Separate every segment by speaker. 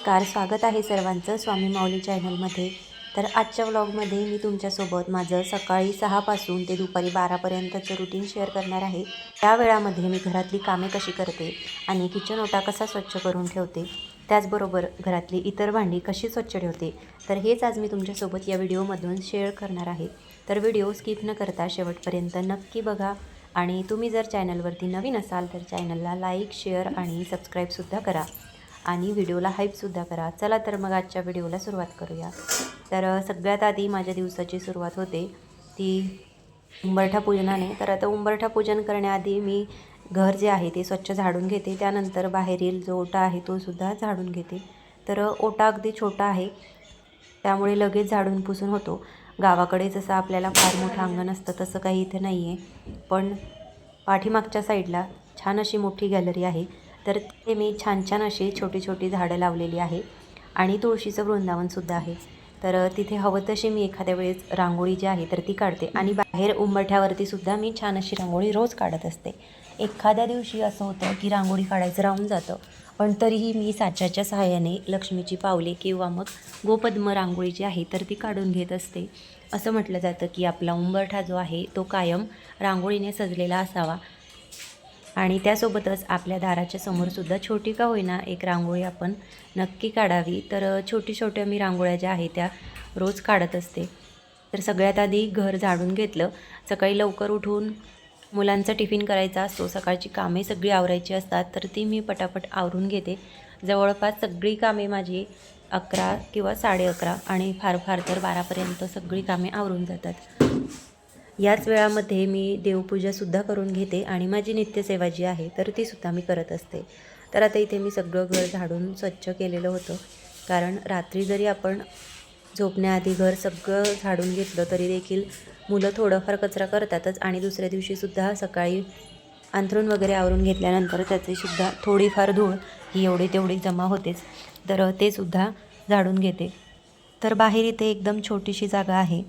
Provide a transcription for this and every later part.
Speaker 1: नमस्कार, स्वागत आहे सर्वांचं स्वामी माऊली चॅनलमध्ये। तर आजच्या व्लॉगमध्ये मी तुमच्यासोबत माझं सकाळी 6 पासून ते दुपारी 12 पर्यंतचं रुटीन शेअर करणार आहे। त्या वेळामध्ये मी घरातली कामे कशी करते आणि किचन ओटा कसा स्वच्छ करून ठेवते, त्याचबरोबर घरातली इतर भांडी कशी स्वच्छ ठेवते, तर हेच आज मी तुमच्यासोबत या व्हिडिओमधून शेअर करणार आहे। तर व्हिडिओ स्किप न करता शेवटपर्यंत नक्की बघा आणि तुम्ही जर चॅनलवरती नवीन असाल तर चॅनलला लाईक, शेअर आणि सबस्क्राईबसुद्धा करा आणि व्हिडिओला हाईपसुद्धा करा। चला तर मग आजच्या व्हिडिओला सुरुवात करूया। तर सगळ्यात आधी माझ्या दिवसाची सुरुवात होते ती उंबरठा पूजनाने। तर आता उंबरठा पूजन करण्याआधी मी घर जे आहे ते स्वच्छ झाडून घेते, त्यानंतर बाहेरील जो ओटा आहे तो सुद्धा झाडून घेते। तर ओटा अगदी छोटा आहे त्यामुळे लगेच झाडून पुसून होतो। गावाकडे जसं आपल्याला फार मोठं अंगण असतं तसं काही इथे नाही आहे, पण पाठीमागच्या साईडला छान अशी मोठी गॅलरी आहे। तर तिथे मी छान छान अशी छोटी छोटी झाडं लावलेली आहे आणि तुळशीचं वृंदावनसुद्धा आहे। तर तिथे हवं तशी मी एखाद्या वेळेस रांगोळी जी आहे तर ती काढते आणि बाहेर उंबरठ्यावरती सुद्धा मी छान अशी रांगोळी रोज काढत असते। एखाद्या दिवशी असं होतं की रांगोळी काढायचं राहून जातं, पण तरीही मी साच्याच्या सहाय्याने लक्ष्मीची पावले किंवा मग गोपद्म रांगोळी जी आहे तर ती काढून घेत असते। असं म्हटलं जातं की आपला उंबरठा जो आहे तो कायम रांगोळीने सजलेला असावा आणि त्यासोबतच आपल्या दाराच्या समोरसुद्धा छोटी का होईना एक रांगोळी आपण नक्की काढावी। तर छोट्या मी रांगोळ्या ज्या आहेत त्या रोज काढत असते। तर सगळ्यात आधी घर झाडून घेतलं। सकाळी लवकर उठून मुलांचा टिफिन करायचा असतो, सकाळची कामे सगळी आवरायची असतात, तर ती मी पटापट आवरून घेते। जवळपास सगळी कामे माझी 11 किंवा 11:30 आणि फार फार तर 12पर्यंत सगळी कामे आवरून जातात। याच वेळामध्ये मी देवपूजासुद्धा करून घेते आणि माझी नित्यसेवा जी आहे तर तीसुद्धा मी करत असते। तर आता इथे मी सगळं घर झाडून स्वच्छ केलेलं होतं, कारण रात्री जरी आपण झोपण्याआधी घर सगळं झाडून घेतलं तरी देखील मुलं थोडंफार कचरा करतातच आणि दुसऱ्या दिवशीसुद्धा सकाळी अंथरूण वगैरे आवरून घेतल्यानंतर त्याचीसुद्धा थोडीफार धूळ ही एवढी तेवढी जमा होतेच। तर ते सुद्धा झाडून घेते। तर बाहेर इथे एकदम छोटीशी जागा आहे।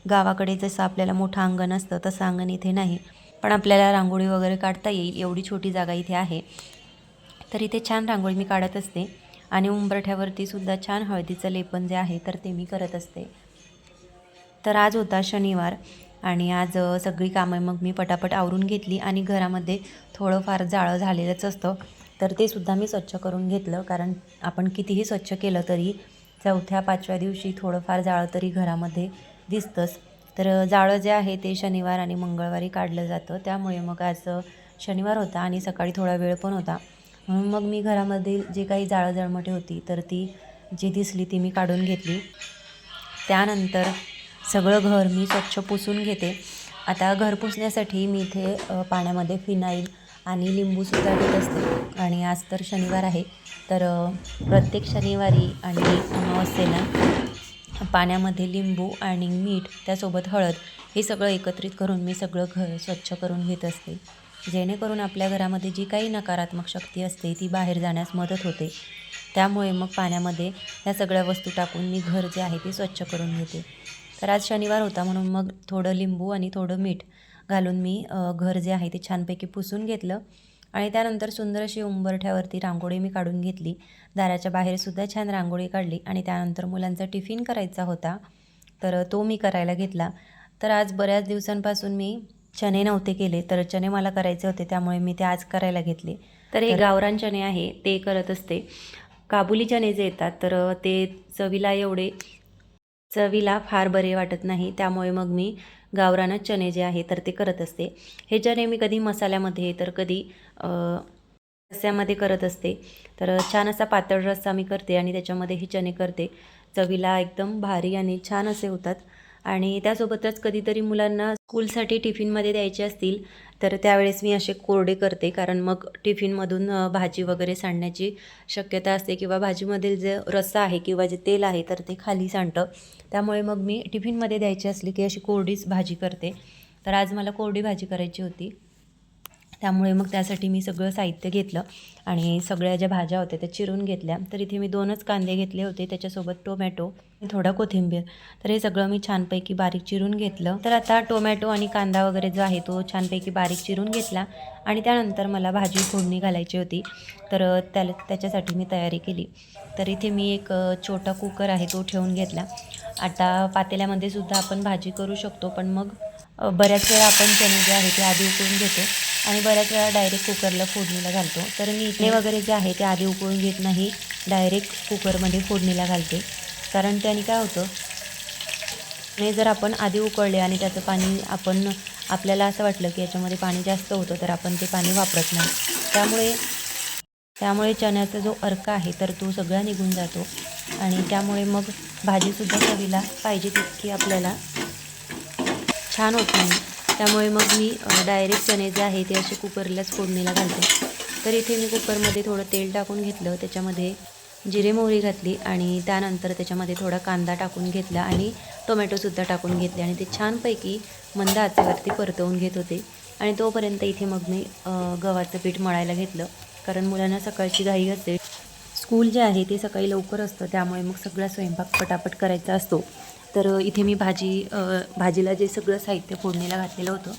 Speaker 1: गावाकडे जसं आपल्याला मोठं अंगण असतं तसं अंगण इथे नाही, पण आपल्याला रांगोळी वगैरे काढता येईल एवढी छोटी जागा इथे आहे। तर इथे छान रांगोळी मी काढत असते आणि उंबरठ्यावरती सुद्धा छान हळदीचं लेपन जे आहे तर ते मी करत असते। तर आज होता शनिवार आणि आज सगळी कामं मग मी पटापट आवरून घेतली आणि घरामध्ये थोडंफार जाळं झालेलंच असतं, तर ते सुद्धा मी स्वच्छ करून घेतलं, कारण आपण कितीही स्वच्छ केलं तरी 4थ्या-5व्या दिवशी थोडंफार जाळं तरी घरामध्ये दिसतंच। तर जाळं जे आहे ते शनिवार आणि मंगळवारी काढलं जातं, त्यामुळे मग आज शनिवार होता आणि सकाळी थोडा वेळ पण होता, म्हणून मग मी घरामध्ये जे काही जाळं जळमटे होती तर ती जी दिसली ती मी काढून घेतली। त्यानंतर सगळं घर मी स्वच्छ पुसून घेते। आता घर पुसण्यासाठी मी इथे पाण्यामध्ये फिनाईल आणि लिंबूसुद्धा घेत असते आणि आज तर शनिवार आहे, तर प्रत्येक शनिवारी आणि अमावस्येला पाण्यामध्ये लिंबू आणि मीठ त्यासोबत हळद हे सगळं एकत्रित करून मी सगळं घर स्वच्छ करून घेत असते, जेणेकरून आपल्या घरामध्ये जी काही नकारात्मक शक्ती असते ती बाहेर जाण्यास मदत होते। त्यामुळे मग पाण्यामध्ये ह्या सगळ्या वस्तू टाकून मी घर जे आहे ते स्वच्छ करून घेते। तर आज शनिवार होता म्हणून मग थोडं लिंबू आणि थोडं मीठ घालून मी घर जे आहे ते छानपैकी पुसून घेतलं आणि त्यानंतर सुंदर अशी उंबरठ्यावरती रांगोळी मी काढून घेतली। दाराच्या बाहेरसुद्धा छान रांगोळी काढली आणि त्यानंतर मुलांचा टिफिन करायचा होता, तर तो मी करायला घेतला। तर आज बऱ्याच दिवसांपासून मी चणे नव्हते केले, तर चणे मला करायचे होते त्यामुळे मी ते आज करायला घेतले। तर हे गावरान चणे आहे ते करत असते। काबुली चणे जे येतात तर ते चवीला फार बरे वाटत नाही, त्यामुळे मग मी गावरानच चणे जे आहे तर ते करत असते। हे चणे मी कधी मसाल्यामध्ये तर कधी रस्स्यामध्ये करत असते। तर छान असा पातळ रस्सा मी करते आणि त्याच्यामध्ये हे चणे करते, चवीला एकदम भारी आणि छान असे होतात। आणि त्यासोबतच कधीतरी मुलांना स्कूलसाठी टिफिनमध्ये द्यायचे असतील तर त्यावेळेस मी असे कोरडे करते, कारण मग टिफिनमधून भाजी वगैरे सांडण्याची शक्यता असते किंवा भाजीमधील जे रस्सा आहे किंवा जे तेल आहे तर ते खाली सांडतं, त्यामुळे मग मी टिफिनमध्ये द्यायची असली की अशी कोरडीच भाजी करते। तर आज मला कोरडी भाजी करायची होती, त्यामुळे मग त्यासाठी मी सगळं साहित्य घेतलं आणि सगळ्या ज्या भाज्या होत्या त्या चिरून घेतल्या. तर इथे मी 2च कांदे घेतले होते, त्याच्यासोबत टोमॅटो, थोडा कोथिंबीर. तर हे सगळं मी छानपैकी बारीक चिरून घेतलं. तर आता टोमॅटो आणि कांदा वगैरे जो आहे तो छानपैकी बारीक चिरून घेतला आणि त्यानंतर मला भाजी फोडणी घालायची होती. तर त्याच्यासाठी मी तयारी केली. तर इथे मी एक छोटा कुकर आहे तो ठेवून घेतला. आता पातेल्यामध्ये सुद्धा आपण भाजी करू शकतो, पण मग बऱ्याच वेळा आपण चणे जे आहे ते आधी उकळून घेतो आणि बऱ्याच वेळा डायरेक्ट कुकरला फोडणीला घालतो. तर मी इथे वगैरे जे आहे ते आधी उकळून घेत नाही, डायरेक्ट कुकरमध्ये फोडणीला घालते. कारण त्याने काय होतं, आणि जर आपण आधी उकळले आणि त्याचं पाणी आपल्याला असं वाटलं की याच्यामध्ये पाणी जास्त होतं, तर आपण ते पाणी वापरत नाही. त्यामुळे चण्याचा जो अर्क आहे तर तो सगळा निघून जातो आणि त्यामुळे मग भाजीसुद्धा चवीला पाहिजे तितकी आपल्याला छान होत नाही. त्यामुळे मग मी डायरेक्ट चणे जे आहे ते असे कुकरलाच फोडणीला घालते. तर इथे मी कुकरमध्ये थोडं तेल टाकून घेतलं, त्याच्यामध्ये जिरे मोहरी घातली आणि त्यानंतर त्याच्यामध्ये थोडा कांदा टाकून घेतला आणि टोमॅटोसुद्धा टाकून घेतले आणि ते छानपैकी मंद आचेवरती परतवून घेत होते. आणि तोपर्यंत इथे मग मी गव्हाचं पीठ मळायला घेतलं, कारण मुलांना सकाळची घाई असते. स्कूल जे आहे ते सकाळी लवकर असतं, त्यामुळे मग सगळा स्वयंपाक पटापट करायचा असतो. तर इथे मी भाजीला जे सगळं साहित्य फोडणीला घातलेलं होतं,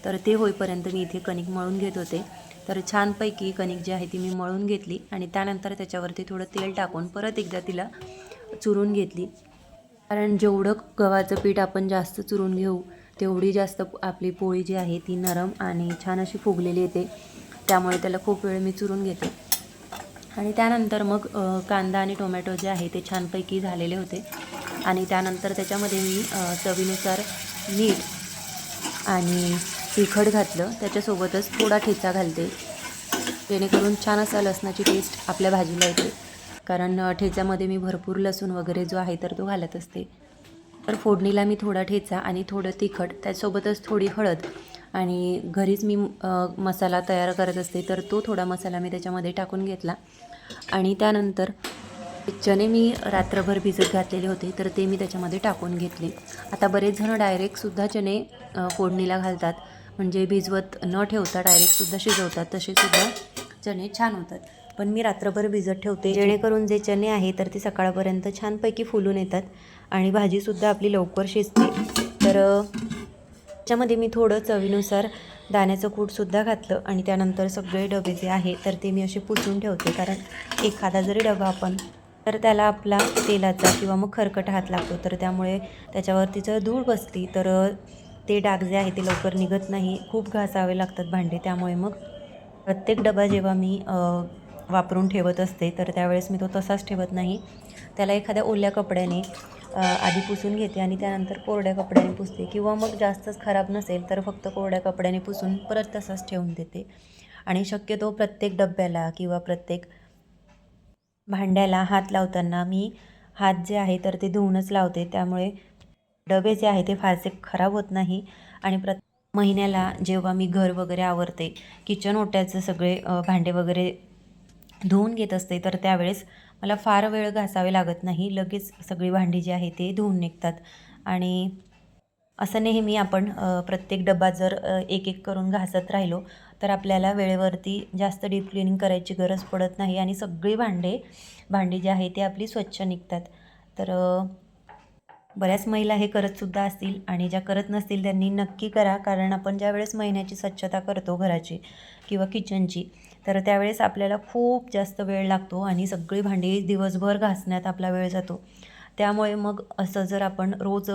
Speaker 1: तर ते होईपर्यंत मी इथे कणिक मळून घेत होते. तर छानपैकी कणिक जी आहे ती मी मळून घेतली आणि त्यानंतर त्याच्यावरती थोडं तेल टाकून परत एकदा तिला चुरून घेतली. कारण जेवढं गव्हाचं पीठ आपण जास्त चुरून घेऊ, तेवढी जास्त आपली पोळी जी आहे ती नरम आणि छान अशी फुगलेली येते. त्यामुळे त्याला खूप वेळ मी चुरून घेते. आणि त्यानंतर मग कांदा आणि टोमॅटो जे आहे ते छानपैकी झालेले होते आणि त्यानंतर त्याच्यामध्ये मी चवीनुसार मीठ आणि तिखट घातलं. त्याच्यासोबतच थोडा ठेचा घालते, जेणेकरून छान असा लसणाची टेस्ट आपल्या भाजीला येते. कारण ठेच्यामध्ये मी भरपूर लसूण वगैरे जो आहे तर तो घालत असते. तर फोडणीला मी थोडा ठेचा आणि थोडं तिखट, त्यासोबतच थोडी हळद आणि घरीच मी मसाला तयार करत असते, तर तो थोडा मसाला मी त्याच्यामध्ये टाकून घेतला. आणि त्यानंतर चणे मी रात्रभर भिजत घातलेले होते, तर ते मी त्याच्यामध्ये टाकून घेतले. आता बरेच जण डायरेक्टसुद्धा चणे फोडणीला घालतात, म्हणजे भिजवत न ठेवता डायरेक्टसुद्धा शिजवतात. तसेसुद्धा चणे छान होतात, पण मी रात्रभर भिजत ठेवते, जेणेकरून जे चणे आहे तर ते सकाळपर्यंत छानपैकी फुलून येतात आणि भाजीसुद्धा आपली लवकर शिजते. तर त्याच्यामध्ये मी थोडं चवीनुसार दाण्याचं कूटसुद्धा घातलं आणि त्यानंतर सगळे डबे जे आहे तर ते मी असे पुसून ठेवते. कारण एखादा जरी डबा आपण तर त्याला आपला तेलाचा किंवा मग खरकट हात लागतो, तर त्यामुळे त्याच्यावरती जर धूळ बसली तर ते डाग जे आहे ते लवकर निघत नाही, खूप घासावे लागतात भांडे. त्यामुळे मग प्रत्येक डबा जेव्हा मी वापरून ठेवत असते, तर त्यावेळेस मी तो तसाच ठेवत नाही, त्याला एखाद्या ओल्या कपड्याने आधी पुसून घेते आणि त्यानंतर कोरड्या कपड्याने पुसते, किंवा मग जास्तच खराब नसेल तर फक्त कोरड्या कपड्याने पुसून परत तसाच ठेवून देते. आणि शक्यतो प्रत्येक डब्याला किंवा प्रत्येक भांड्याला हात लावताना मी हात जे आहे तर ते धुवूनच लावते. त्यामुळे डबे जे आहे ते फारसे खराब होत नाही. आणि महिन्याला जेव्हा मी घर वगैरे आवरते, किचन ओट्याचे सगळे भांडे वगैरे धुवून घेत असते, तर त्यावेळेस मला फार वेळ घासावे लागत नाही, लगेच सगळी भांडी जी आहे ते धुवून निघतात. आणि असं नेहमी आपण प्रत्येक डबा जर एक एक करून घासत राहिलो, तर आपल्याला वेळेवरती जास्त डीप क्लिनिंग करायची गरज पडत नाही आणि सगळी भांडी जी आहे ती आपली स्वच्छ निघतात. तर बऱ्याच महिला हे करतसुद्धा असतील आणि ज्या करत नसतील त्यांनी नक्की करा. कारण आपण ज्यावेळेस महिन्याची स्वच्छता करतो घराची किंवा किचनची, तर त्यावेळेस आपल्याला खूप जास्त वेळ लागतो आणि सगळी भांडी दिवसभर घासण्यात आपला वेळ जातो. त्यामुळे मग असं जर आपण रोज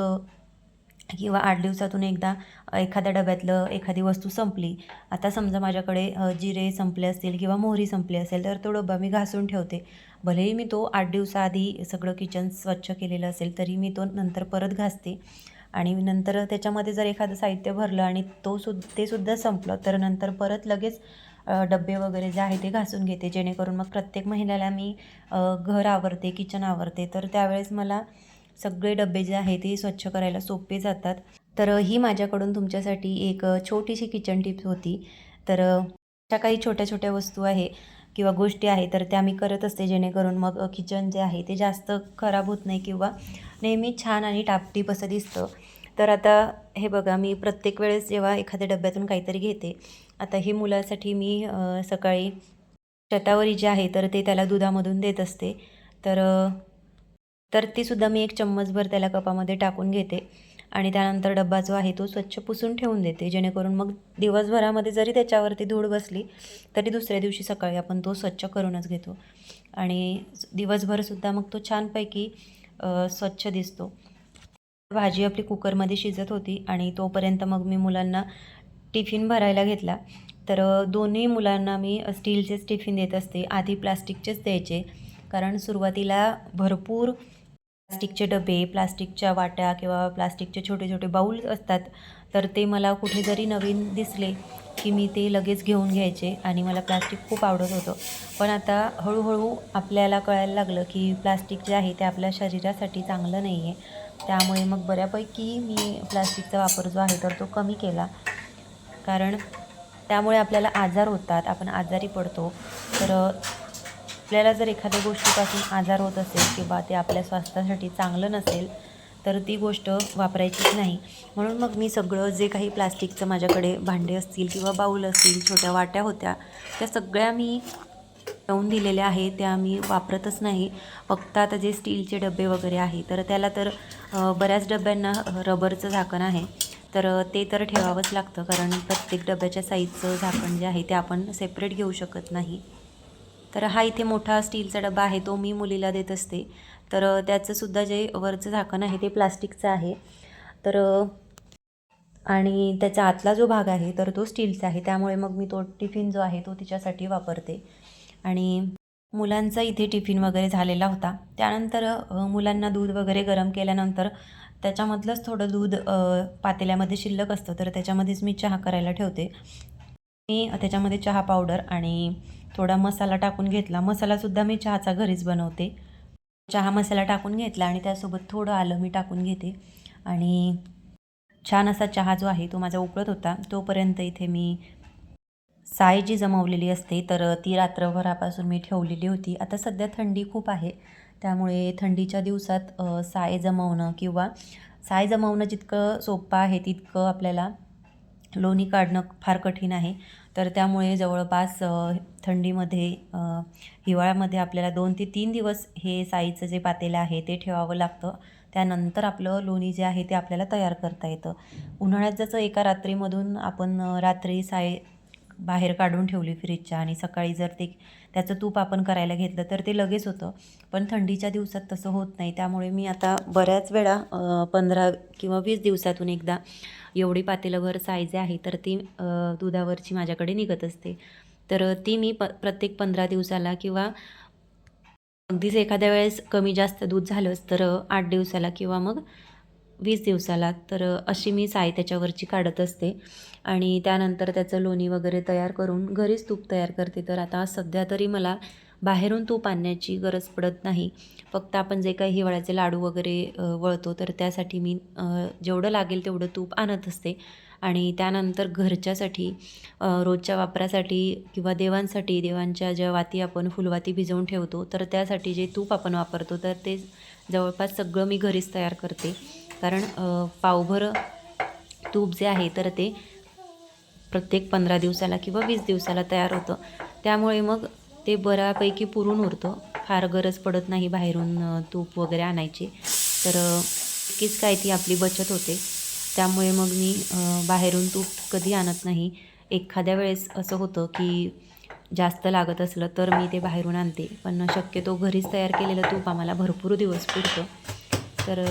Speaker 1: किंवा 8 दिवसातून एकदा एखाद्या डब्यातलं एखादी वस्तू संपली, आता समजा माझ्याकडे जिरे संपले असतील किंवा मोहरी संपली असेल, तर तो डबा मी घासून ठेवते. भलेही मी तो 8 दिवसाआधी सगळं किचन स्वच्छ केलेलं असेल, तरी मी तो नंतर परत घासते. आणि नंतर त्याच्यामध्ये जर एखादं साहित्य भरलं आणि ते सुद्धा संपलं, तर नंतर परत लगेच डब्बे वगैरे जे आहे ते घासून घेते, जेणेकरून मग प्रत्येक महिन्याला मी घर आवरते, किचन आवरते, तर त्यावेळेस मला सगळे डब्बे जे आहे ते स्वच्छ करायला सोपे जातात. तर ही माझ्याकडून तुमच्यासाठी एक छोटीशी किचन टिप्स होती. तर अशा काही छोट्या छोट्या वस्तू आहे किंवा गोष्टी आहे, तर त्या मी करत असते, जेणेकरून मग किचन जे आहे ते जास्त खराब होत नाही किंवा नेहमी छान आणि टापटीप असं दिसतं. तर आता हे बघा, मी प्रत्येक वेळेस जेव्हा एखाद्या डब्यातून काहीतरी घेते, आता ही मुलासाठी मी सकाळी शतावरी जे आहे तर ते त्याला दुधामधून देत असते. तर तर तीसुद्धा मी एक चम्मचभर त्याला कपामध्ये टाकून घेते आणि त्यानंतर डब्बा जो आहे तो स्वच्छ पुसून ठेवून देते, जेणेकरून मग दिवसभरामध्ये जरी त्याच्यावरती धूळ बसली तरी दुसऱ्या दिवशी सकाळी आपण तो स्वच्छ करूनच घेतो आणि दिवसभरसुद्धा मग तो छानपैकी स्वच्छ दिसतो. भाजी आपली कुकरमध्ये शिजत होती आणि तोपर्यंत मग मी मुलांना टिफिन भरायला घेतला. तर दोन्ही मुलांना मी स्टीलचेच टिफिन देत असते. आधी प्लास्टिकचेच द्यायचे, कारण सुरुवातीला भरपूर प्लास्टिकचे डबे, प्लास्टिकच्या वाट्या किंवा प्लास्टिकचे छोटे छोटे बाऊल असतात, तर ते मला कुठे जरी नवीन दिसले की मी ते लगेच घेऊन घ्यायचे आणि मला प्लास्टिक खूप आवडत होतं. पण आता हळूहळू आपल्याला कळायला लागलं की प्लास्टिक जे आहे ते आपल्या शरीरासाठी चांगलं नाही आहे. त्यामुळे मग बऱ्यापैकी मी प्लास्टिकचा वापर जो आहे तर तो कमी केला, कारण त्यामुळे आपल्याला आजार होतात, आपण आजारी पडतो. तर आपल्याला जर एखाद्या गोष्टीपासून आजार होत असेल किंवा ते आपल्या स्वास्थ्यासाठी चांगलं नसेल तर ती गोष्ट वापरायचीच नाही. म्हणून मग मी सगळं जे काही प्लास्टिकचं माझ्याकडे भांडे असतील किंवा बाऊल असतील, छोट्या वाट्या होत्या, त्या सगळ्या मी ठेवून दिलेल्या आहे. त्या मी वापरतच नाही. फक्त आता जे स्टीलचे डबे वगैरे आहे तर त्याला तर बऱ्याच डब्यांना रबरचं झाकण आहे, तर ते तर ठेवावंच लागतं, कारण प्रत्येक डब्याच्या साईजचं झाकण जे आहे ते आपण सेपरेट घेऊ शकत नाही. तर हा इथे मोठा स्टीलचा डबा आहे, तो मी मुलीला देत असते. तर त्याचंसुद्धा जे वरचं झाकण आहे ते प्लास्टिकचं आहे. तर आणि त्याचा आतला जो भाग आहे तर तो स्टीलचा आहे. त्यामुळे मग मी तो टिफिन जो आहे तो तिच्यासाठी वापरते. आणि मुलांचा इथे टिफिन वगैरे झालेला होता. त्यानंतर मुलांना दूध वगैरे गरम केल्यानंतर त्याच्यामधलंच थोडं दूध पातेल्यामध्ये शिल्लक असतं, तर त्याच्यामध्येच मी चहा करायला ठेवते. मी त्याच्यामध्ये चहा पावडर आणि थोडा मसाला टाकून घेतला. मसालासुद्धा मी चहाचा घरीच बनवते. चहा मसाला टाकून घेतला आणि त्यासोबत थोडं आलं मी टाकून घेते आणि छान असा चहा जो आहे तो माझा उकळत होता. तोपर्यंत इथे मी साय जी जमवलेली असते तर ती रात्रभरापासून मी ठेवलेली होती. आता सध्या थंडी खूप आहे, त्यामुळे थंडीच्या दिवसात साय जमवणं किंवा साय जमवणं जितकं सोपं आहे तितकं आपल्याला लोणी काढणं फार कठीण आहे. तर त्यामुळे जवळपास थंडीमध्ये हिवाळ्यामध्ये आपल्याला 2 ते 3 दिवस हे साईचं जे पातेलं आहे ते ठेवावं लागतं. त्यानंतर आपलं लोणी जे आहे ते आपल्याला तयार करता येतं. उन्हाळ्यात जसं एका रात्रीमधून आपण रात्री साय बाहेर काढून ठेवली फ्रीजच्या आणि सकाळी जर त्याचं तूप आपण करायला घेतलं तर ते लगेच होतं. पण थंडीच्या दिवसात तसं होत नाही. त्यामुळे मी आता बऱ्याच वेळा 15 किंवा 20 दिवसातून एकदा एवढी पातेलंभर साय जे आहे तर ती दुधावरची माझ्याकडे निघत असते. तर ती मी प्रत्येक 15 दिवसाला किंवा अगदीच एखाद्या वेळेस कमी जास्त दूध झालंच तर 8 दिवसाला किंवा मग 20 दिवसाला, तर अशी मी साय त्याच्यावरची काढत असते आणि त्यानंतर त्याचं लोणी वगैरे तयार करून घरीच तूप तयार करते. तर आता सध्या तरी मला बाहेरून तूप आणण्याची गरज पडत नाही. फक्त आपण जे काही हिवाळ्याचे लाडू वगैरे वळतो तर त्यासाठी मी जेवढं लागेल तेवढं तूप आणत असते आणि त्यानंतर घरच्यासाठी रोजच्या वापरासाठी किंवा देवांसाठी, देवांच्या ज्या वाती आपण फुलवाती भिजवून ठेवतो तर त्यासाठी जे तूप आपण वापरतो तर ते जवळपास सगळं मी घरीच तयार करते. कारण पावभर तूप जे आहे तर ते प्रत्येक 15 दिवसाला किंवा 20 दिवसाला तयार होतं. त्यामुळे मग ते बऱ्यापैकी पुरून उरतं. फार गरज पडत नाही बाहेरून तूप वगैरे आणायची. तर नक्कीच काय ती आपली बचत होते. त्यामुळे मग मी बाहेरून तूप कधी आणत नाही. एखाद्या वेळेस असं होतं की जास्त लागत असलं तर मी ते बाहेरून आणते, पण शक्यतो घरीच तयार केलेलं तूप आम्हाला भरपूर दिवस पुरतं. तर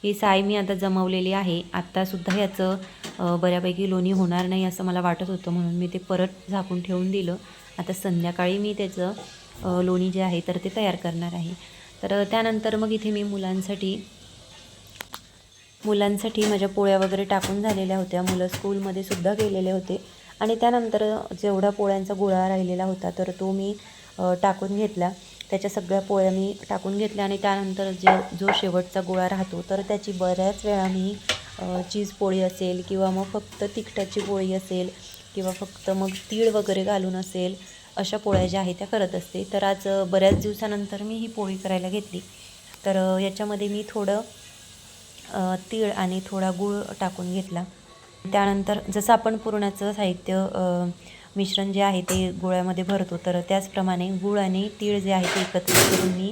Speaker 1: ही साय मी आता जमवलेली आहे. आत्तासुद्धा याचं बऱ्यापैकी लोणी होणार नाही असं मला वाटत होतं, म्हणून मी ते परत झाकून ठेवून दिलं. आता संध्याकाळी मी त्याचं लोणी जे आहे तर ते तयार करणार आहे. तर त्यानंतर मग इथे मी मुलांसाठी माझ्या पोळ्या वगैरे टाकून झालेल्या होत्या. मुलं स्कूलमध्ये सुद्धा गेलेले होते आणि त्यानंतर जेवढा पोळ्यांचा गोळा राहिलेला होता तर तो मी टाकून घेतला. त्याच्या सगळ्या पोळ्या मी टाकून घेतल्या आणि त्यानंतर जो शेवटचा गोळा राहतो तर त्याची बऱ्याच वेळा मी चीज पोळी असेल किंवा मग फक्त तिखटाची पोळी असेल किंवा फक्त मग तीळ वगैरे घालून असेल, अशा पोळ्या ज्या आहेत त्या करत असते. तर आज बऱ्याच दिवसानंतर मी ही पोळी करायला घेतली. तर याच्यामध्ये मी थोडं तीळ आणि थोडा गूळ टाकून घेतला. त्यानंतर जसं आपण पुरणाचं साहित्य मिश्रण जे आहे ते गोळ्यामध्ये भरतो, तर त्याचप्रमाणे गूळ आणि तीळ जे आहे ते एकत्रित करून मी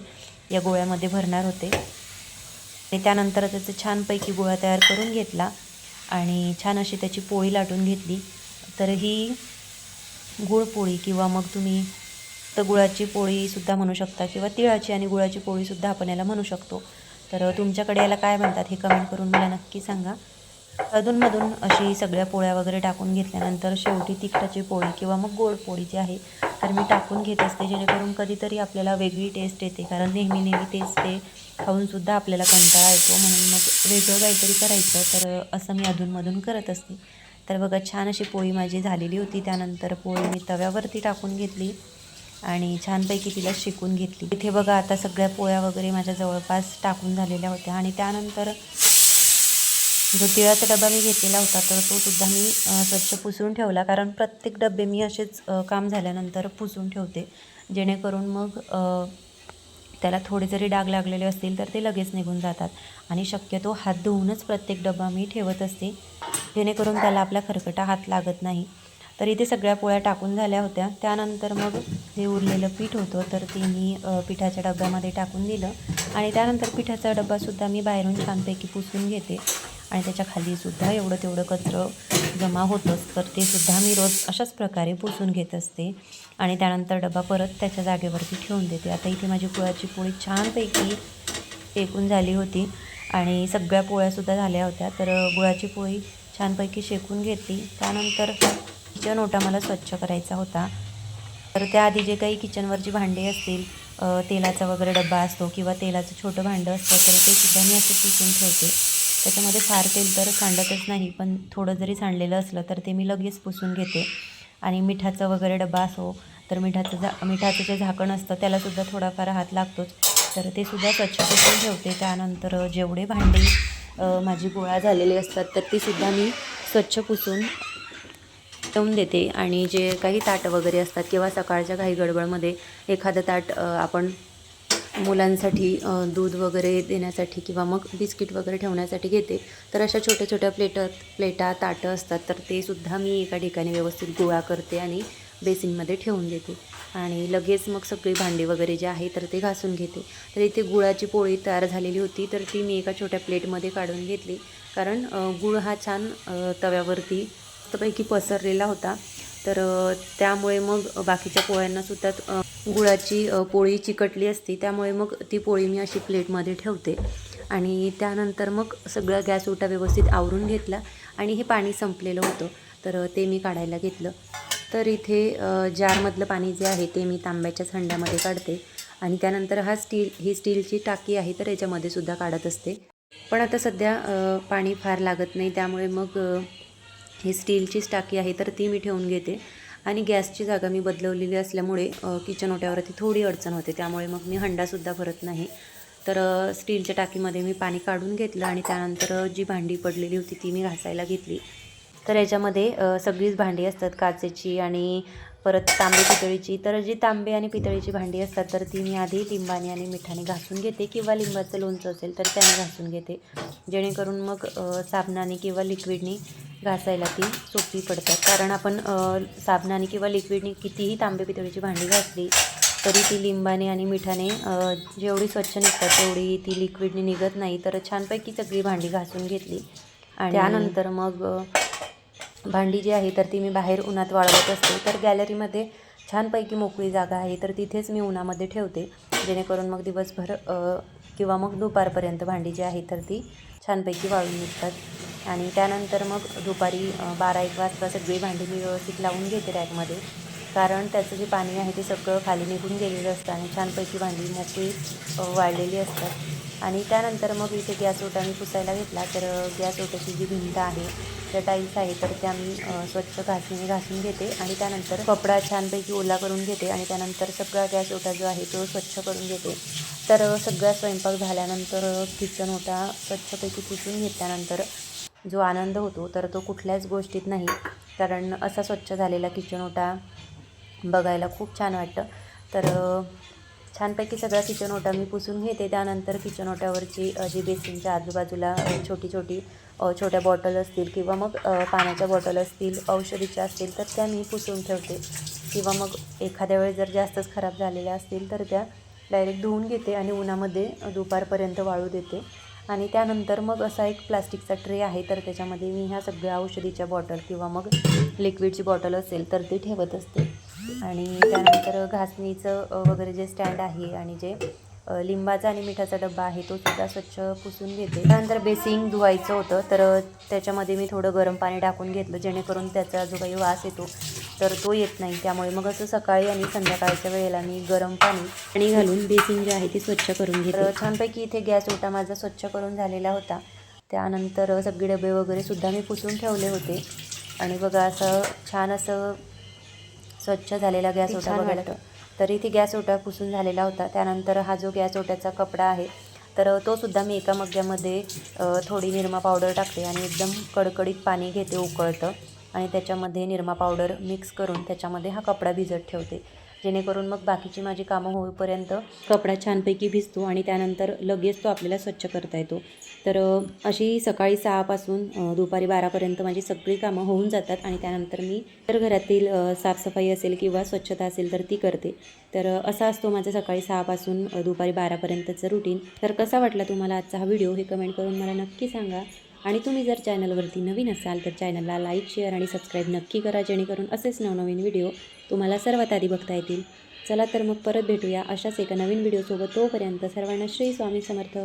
Speaker 1: या गोळ्यामध्ये भरणार होते. आणि त्यानंतर त्याचं छानपैकी गोळा तयार करून घेतला आणि छान अशी त्याची पोळी लाटून घेतली. तर ही गुळपोळी किंवा मग तुम्ही तर गुळाची पोळीसुद्धा म्हणू शकता किंवा तिळाची आणि गुळाची पोळीसुद्धा आपण याला म्हणू शकतो. तर तुमच्याकडे याला काय म्हणतात हे कमेंट करून मला नक्की सांगा. अधूनमधून अशी सगळ्या पोळ्या वगैरे टाकून घेतल्यानंतर शेवटी तिखटाची पोळी किंवा मग गोड पोळी जी आहे तर मी टाकून घेत असते, जेणेकरून कधीतरी आपल्याला वेगळी टेस्ट येते. कारण नेहमी तेच ते खाऊनसुद्धा आपल्याला कंटाळा येतो, म्हणून मग वेगळं काहीतरी करायचं, तर असं मी अधूनमधून करत असते. तर बघा छान अशी पोळी माझी झालेली होती. त्यानंतर पोळी मी तव्यावरती टाकून घेतली आणि छानपैकी तिला शेकून घेतली. इथे बघा आता सगळ्या पोळ्या वगैरे माझ्या जवळपास टाकून झालेल्या होत्या आणि त्यानंतर जो तिळाचा डबा मी घेतलेला होता तर तो सुद्धा मी स्वच्छ पुसून ठेवला. कारण प्रत्येक डबे मी असेच काम झाल्यानंतर पुसून ठेवते, जेणेकरून मग त्याला थोडे जरी डाग लागलेले असतील तर ते लगेच निघून जातात. आणि शक्यतो हात धुवूनच प्रत्येक डबा मी ठेवत असते, जेणेकरून त्याला आपला खरकटा हात लागत नाही. तर इथे सगळ्या पोळ्या टाकून झाल्या होत्या. त्यानंतर मग जे उरलेलं पीठ होतं तर ते मी पिठाच्या डब्यामध्ये टाकून दिलं आणि त्यानंतर पिठाचा डब्बासुद्धा मी बाहेरून छानपैकी पुसून घेते आणि त्याच्या खालीसुद्धा एवढं तेवढं कचरं जमा होतंच, तर ते सुद्धा मी रोज अशाच प्रकारे पुसून घेत असते आणि त्यानंतर डबा परत त्याच्या जागेवरती ठेवून देते. आता इथे माझी गुळाची पोळी छानपैकी शेकून झाली होती आणि सगळ्या पोळ्यासुद्धा झाल्या होत्या. तर गुळाची पोळी छानपैकी शेकून घेतली. त्यानंतर किचन ओटा मला स्वच्छ करायचा होता. तर त्याआधी जे काही किचनवरची भांडी असतील, तेलाचा वगैरे डब्बा असतो किंवा तेलाचं छोटं भांडं असतं, तर ते सुद्धा मी असं पुसून ठेवते. त्याच्यामध्ये फार तेल तर सांडतच नाही, पण थोडं जरी सांडलेलं असलं तर ते मी लगेच पुसून घेते. आणि मिठाचा वगैरे डबा असो तर मिठाचं जे झाकण असतं त्यालासुद्धा थोडाफार हात लागतोच, तर ते सुद्धा स्वच्छ पुसून ठेवते. त्यानंतर जेवढे भांडी माझी गोळा झालेली असतात तर ती सुद्धा मी स्वच्छ पुसून ठेवून देते. आणि जे काही ताटं वगैरे असतात किंवा सकाळच्या काही गडबडमध्ये एखादं ताट आपण मुलांसाठी दूध वगैरे देण्यासाठी किंवा मग बिस्किट वगैरे ठेवण्यासाठी घेते, तर अशा छोट्या छोट्या प्लेटा ताटं असतात, तर ते सुद्धा मी एका ठिकाणी व्यवस्थित गोळा करते आणि बेसिनमध्ये ठेवून देते आणि लगेच मग सगळी भांडी वगैरे जे आहे तर ते घासून घेते. तर इथे गुळाची पोळी तयार झालेली होती, तर ती मी एका छोट्या प्लेटमध्ये काढून घेतली. कारण गूळ हा छान तव्यावरती मस्तपैकी पसरलेला होता, तर त्यामुळे मग बाकीच्या पोळ्यांनासुद्धा गुळाची पोळी चिकटली असती, त्यामुळे मग ती पोळी मी अशी प्लेटमध्ये ठेवते. आणि त्यानंतर मग सगळं गॅस ओटा व्यवस्थित आवरून घेतला आणि हे पाणी संपलेलं होतं, तर ते मी काढायला घेतलं. तर इथे जारमधलं पाणी जे आहे ते मी तांब्याच्या हंड्यामध्ये काढते आणि त्यानंतर ही स्टीलची टाकी आहे तर याच्यामध्ये सुद्धा काढत असते. पण आता सध्या पाणी फार लागत नाही, त्यामुळे मग ही स्टीलचीच टाकी आहे तर ती मी ठेवून घेते. आणि गॅसची जागा मी बदलवलेली असल्यामुळे किचन ओट्यावरती थोडी अडचण होते, त्यामुळे मग मी हंडासुद्धा भरत नाही. तर स्टीलच्या टाकीमध्ये मी पाणी काढून घेतलं आणि त्यानंतर जी भांडी पडलेली होती ती मी घासायला घेतली. तर याच्यामध्ये सगळीच भांडी असतात, काचेची आणि परत तांबे पितळीची. तर जी तांबे आणि पितळीची भांडी असतात तर ती मी आधी लिंबाने आणि मिठाने घासून घेते किंवा लिंबाचं लोणचं असेल तर त्याने घासून घेते, जेणेकरून मग साबणाने किंवा लिक्विडनी घासायला ती सोपी पडतात. कारण आपण साबणाने किंवा लिक्विडनी कितीही तांबे पितळीची भांडी घासली तरी ती लिंबाने आणि मिठाने जेवढी स्वच्छ निघतात तेवढी ती लिक्विडनी निघत नाही. तर छानपैकी सगळी भांडी घासून घेतली आणि त्यानंतर मग भांडी जी आहे तर ती मी बाहेर उन्हात वाळवत असते. तर गॅलरीमध्ये छानपैकी मोकळी जागा आहे तर तिथेच मी उन्हामध्ये ठेवते, जेणेकरून मग दिवसभर किंवा मग दुपारपर्यंत भांडी जी आहे तर ती छानपैकी वाळून निघतात. आणि त्यानंतर मग दुपारी 12-1 वाजता सगळी भांडी मी व्यवस्थित लावून घेते रॅकमध्ये, कारण त्याचं जे पाणी आहे ते सगळं खाली निघून गेलेलं असतं आणि छानपैकी भांडी मोकळी वाळलेली असतात. आणि त्यानंतर मग इथे गॅस ओटा मी पुसायला घेतला. तर गॅस ओट्याची जी भिंत आहे त्या टाईल्स आहे तर त्या मी स्वच्छ घासून घेते आणि त्यानंतर कपडा छानपैकी ओला करून घेते आणि त्यानंतर सगळा गॅस ओटा जो आहे तो स्वच्छ करून घेते. तर सगळा स्वयंपाक झाल्यानंतर किचन ओटा स्वच्छपैकी पुसून घेतल्यानंतर जो आनंद होतो तर तो कुठल्याच गोष्टीत नाही, कारण असा स्वच्छ झालेला किचन ओटा बघायला खूप छान वाटतं. तर छानपैकी सगळा किचन ओटा मी पुसून घेते. त्यानंतर किचन ओट्यावरची जी बेसिनच्या आजूबाजूला छोट्या बॉटल असतील किंवा मग पाण्याच्या बॉटल असतील, औषधीच्या असतील तर त्या मी पुसून ठेवते. किंवा मग एखाद्या वेळेस जर जास्तच खराब झालेल्या असतील तर त्या डायरेक्ट धुवून घेते आणि उन्हामध्ये दुपारपर्यंत वाळू देते. आणि त्यानंतर मग असा एक प्लास्टिकचा ट्रे आहे, तर त्याच्यामध्ये मी ह्या सगळ्या औषधीच्या बॉटल किंवा मग लिक्विडची बॉटल असेल तर ती ठेवत असते. आणि त्यानंतर घासणीचं वगैरे जे स्टँड आहे आणि जे लिंबाचा आणि मिठाचा डब्बा आहे तो सुद्धा स्वच्छ पुसून घेते. त्यानंतर बेसिन धुवायचं होतं, तर त्याच्यामध्ये मी थोडं गरम पाणी टाकून घेतलं, जेणेकरून त्याचा जो काही वास येतो तर तो येत नाही. त्यामुळे मग असं सकाळी आणि संध्याकाळच्या वेळेला मी गरम पाणी घालून बेसिन जे आहे ती स्वच्छ करून घेते. छानपैकी इथे गॅस ओटा माझा स्वच्छ करून झालेला होता. त्यानंतर सगळे डबे वगैरे सुद्धा मी पुसून ठेवले होते. आणि बघा असं छान असं स्वच्छ झालेला गॅस ओटा बघायला. तर इथे गॅस ओटा पुसून झालेला होता. त्यानंतर हा जो गॅस ओट्याचा कपडा आहे तर तो सुद्धा मी एका मग्ग्यामध्ये थोडी निरमा पावडर टाकते आणि एकदम कडकडीत पाणी घेते उकळतं आणि त्याच्यामध्ये निरमा पावडर मिक्स करून त्याच्यामध्ये हा कपडा भिजत ठेवते, जेणेकरून मग बाकीची माझी कामं होईपर्यंत कपडा छानपैकी भिजतो आणि त्यानंतर लगेच तो आपल्याला स्वच्छ करता येतो. तर अशी सकाळी 6 पासून दुपारी 12पर्यंत माझी सगळी कामं होऊन जातात. आणि त्यानंतर मी तर घरातील साफसफाई असेल किंवा स्वच्छता असेल तर ती करते. तर असा असतो माझं सकाळी 6 पासून दुपारी 12पर्यंतचं रुटीन. तर कसा वाटला तुम्हाला आजचा हा व्हिडिओ हे कमेंट करून मला नक्की सांगा. आणि तुम्ही जर चॅनलवरती नवीन असाल तर चॅनलला लाईक, शेअर आणि सबस्क्राईब नक्की करा, जेणेकरून असेच नवनवीन व्हिडिओ तुम्हाला सर्वात आधी बघता येतील. चला तर मग परत भेटूया अशाच एका नवीन व्हिडिओसोबत. तोपर्यंत सर्वांना श्री स्वामी समर्थ.